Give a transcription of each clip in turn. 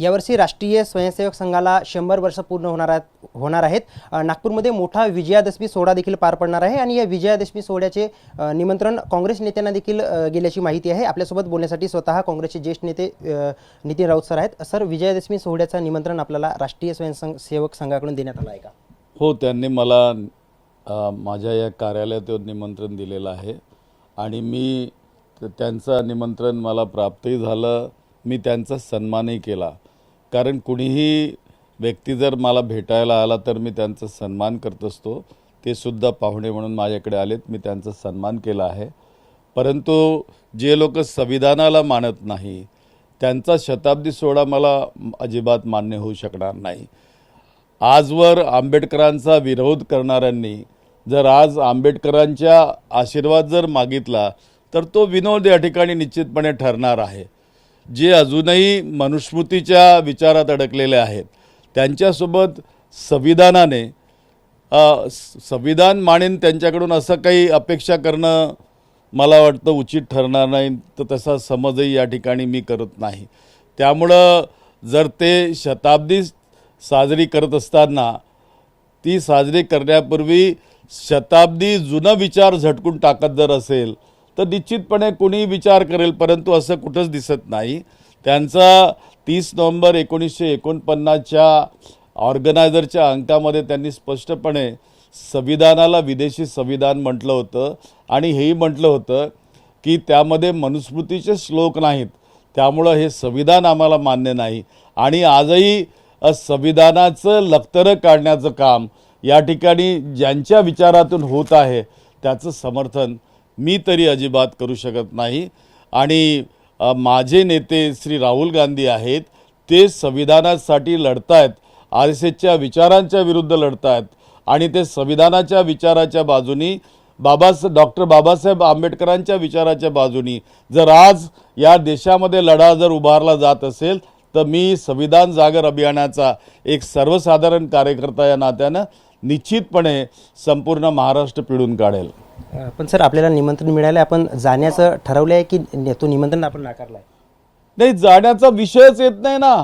यावर्षी राष्ट्रीय स्वयंसेवक संघाला 100 वर्ष पूर्ण होणार आहेत। नागपूरमध्ये मोठा विजयादशमी सोहळा देखील पार पडणार आहे आणि या विजयादशमी सोहळ्याचे निमंत्रण काँग्रेस नेत्यांना देखील गेल्याची माहिती आहे। आपल्यासोबत बोलण्यासाठी स्वतः काँग्रेसचे ज्येष्ठ नेते नितीन राऊत सर आहेत। सर, विजयादशमी सोहळ्याचं निमंत्रण आपल्याला राष्ट्रीय स्वयंसेवक संघाकडून देण्यात आलं आहे का? हो, त्यांनी मला माझ्या या कार्यालयात निमंत्रण दिलेलं आहे आणि मी त्यांचं निमंत्रण मला प्राप्तही झालं। मी त्यांचा सन्मानही केला, कारण कुणीही व्यक्ती जर मला भेटायला आला तर मी त्यांचा सन्मान करत असतो। ते सुद्धा पाहुणे म्हणून माझ्याकडे आलेत, मी त्यांचा सन्मान केला आहे। परंतु जे लोक संविधानाला मानत नाही त्यांचा शताब्दी सोहळा मला अजिबात मान्य होऊ शकणार नाही। आजवर आंबेडकरांचा विरोध करणाऱ्यांनी जर आज आंबेडकरांचा आशीर्वाद जर मागितला तर तो विनोद या ठिकाणी निश्चितपणे ठरणार आहे। जे अजूनही मनुस्मृतीच्या विचारात अडकलेले आहेत त्यांच्यासोबत संविधानाने संविधान मानेन त्यांच्याकडून असं काही अपेक्षा करणं मला वाटतं उचित ठरणार नाही। तर तसा समजही या ठिकाणी मी करत नाही। त्यामुळं जर ते शताब्दी साजरी करत असताना ती साजरी करण्यापूर्वी शताब्दी जुना विचार झटकून टाकत जर असेल तर निश्चितपणे कोणी विचार करेल, परंतु असं कुठंच दिसत नाही। त्यांचा 30 नोव्हेंबर 1949च्या ऑर्गनायझरच्या अंकामध्ये त्यांनी स्पष्टपणे संविधानाला विदेशी संविधान म्हटलं होतं आणि हेही म्हटलं होतं की त्यामध्ये मनुस्मृतीचे श्लोक नाहीत, त्यामुळं हे संविधान आम्हाला मान्य नाही। आणि आजही संविधानाचं लक्तरं काढण्याचं काम या ठिकाणी ज्यांच्या विचारातून होत आहे त्याचं समर्थन मी तरी अजिबात करू शकत नाही। आणि माझे नेते श्री राहुल गांधी आहेत, ते संविधानासाठी लढतायत, RSSच्या विचारांच्या विरुद्ध लढतायत आणि ते संविधानाच्या विचाराच्या बाजूनी डॉक्टर बाबासाहेब आंबेडकरांच्या विचाराच्या बाजूनी जर आज या देशामध्ये लढा जर उभारला जात असेल तर मी संविधान जागर अभियानाचा एक सर्वसाधारण कार्यकर्ता या नात्यानं निश्चितपणे संपूर्ण महाराष्ट्र पिळून काढेल। पण सर, आपल्याला निमंत्रण मिळालं, आपण जाण्याचं ठरवलं आहे की तो निमंत्रण आपण नाकारलं आहे? नाही, जाण्याचा विषयच येत नाही ना।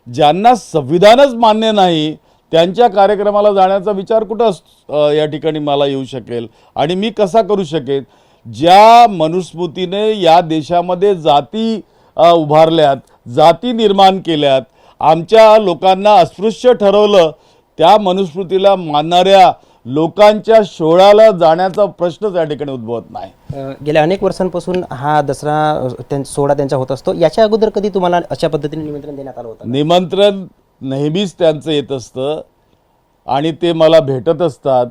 ज्यांना संविधानच मान्य नाही त्यांच्या कार्यक्रमाला जाण्याचा विचार कुठं या ठिकाणी मला येऊ शकेल आणि मी कसा करू शकेन? ज्या मनुस्मृतीने या देशामध्ये जाती उभारल्यात, जाती निर्माण केल्यात, आमच्या लोकांना अस्पृश्य ठरवलं, त्या मनुस्मृतीला मानणाऱ्या लोकांच्या शोळाला जाण्याचा प्रश्नच या ठिकाणी उद्भवत नाही। गेल्या अनेक वर्षांपासून हा दसरा सोहळा त्यांचा होत असतो। याच्या अगोदर कधी तुम्हाला अशा पद्धतीने निमंत्रण देण्यात आलं होतं? निमंत्रण नेहमीच त्यांचं येत असतं आणि ते मला भेटत असतात,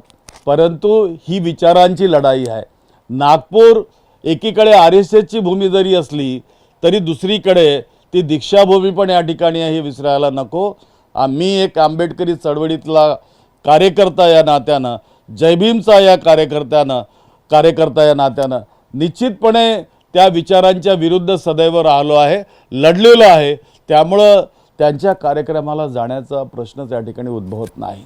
परंतु ही विचारांची लढाई आहे। नागपूर एकीकडे RSSची भूमी जरी असली तरी दुसरीकडे ती दीक्षाभूमी पण या ठिकाणी आहे, हे विसरायला नको। मी एक आंबेडकरी चळवळीतला कार्यकर्ता या नात्यानं, जयभीमचा या कार्यकर्ता या नात्यानं निश्चितपणे त्या विचारांच्या विरुद्ध सदैव राहिलो आहे, लढलेलो आहे। त्यामुळं त्यांच्या कार्यक्रमाला जाण्याचा प्रश्नच या ठिकाणी उद्भवत नाही।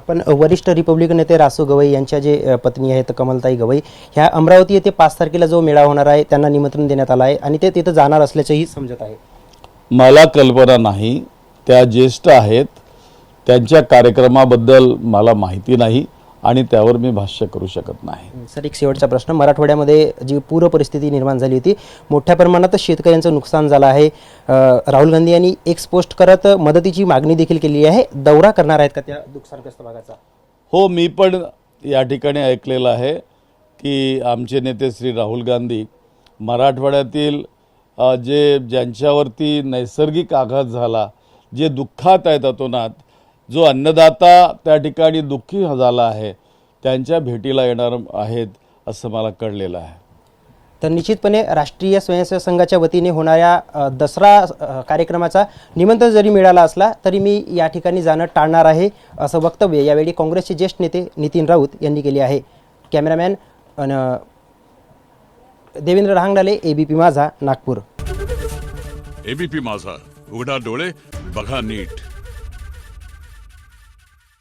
पण वरिष्ठ रिपब्लिकन नेते रासू गवई यांच्या जे पत्नी आहेत कमलताई गवई, ह्या अमरावती येथे 5 तारखेला जो मेळावा होणार आहे त्यांना निमंत्रण देण्यात आलं आहे आणि ते तिथं जाणार असल्याचंही समजत आहे। मला कल्पना नाही, त्या ज्येष्ठ आहेत, त्यांच्या कार्यक्रमाबद्दल मला माहिती नाही आणि त्यावर मी भाष्य करू शकत नाही। सर, एक शेवटचा प्रश्न, मराठवाड्यामध्ये जी पूर परिस्थिती निर्माण झाली होती, मोठ्या प्रमाणात शेतकऱ्यांचं नुकसान झालं आहे। राहुल गांधी यांनी एक पोस्ट करत मदतीची मागणी देखील केली आहे। दौरा करणार आहेत का त्या नुकसानग्रस्त भागाचा? हो, मी पण या ठिकाणी ऐकलेलं आहे की आमचे नेते श्री राहुल गांधी मराठवाड्यातील ज्यांच्यावरती नैसर्गिक आघात झाला, जे दुःखात आहेत अतोनात, जो अन्नदाता त्या ठिकाणी दुःखी झाला आहे, त्यांच्या भेटीला येणार आहेत असं मला कळलेलं आहे। तर निश्चितपणे राष्ट्रीय स्वयंसेवक संघाच्या वतीने होणाऱ्या दसरा कार्यक्रमाचा निमंत्रण जरी मिळाला असला तरी मी या ठिकाणी जाणं टाळणार आहे, असं वक्तव्य यावेळी काँग्रेसचे ज्येष्ठ नेते नितीन राऊत यांनी केले आहे। कॅमेरामॅन देवेंद्र रहांगडाले, ABP माझा, नागपूर। ABP माझा, उघडा डोळे बघा नीट।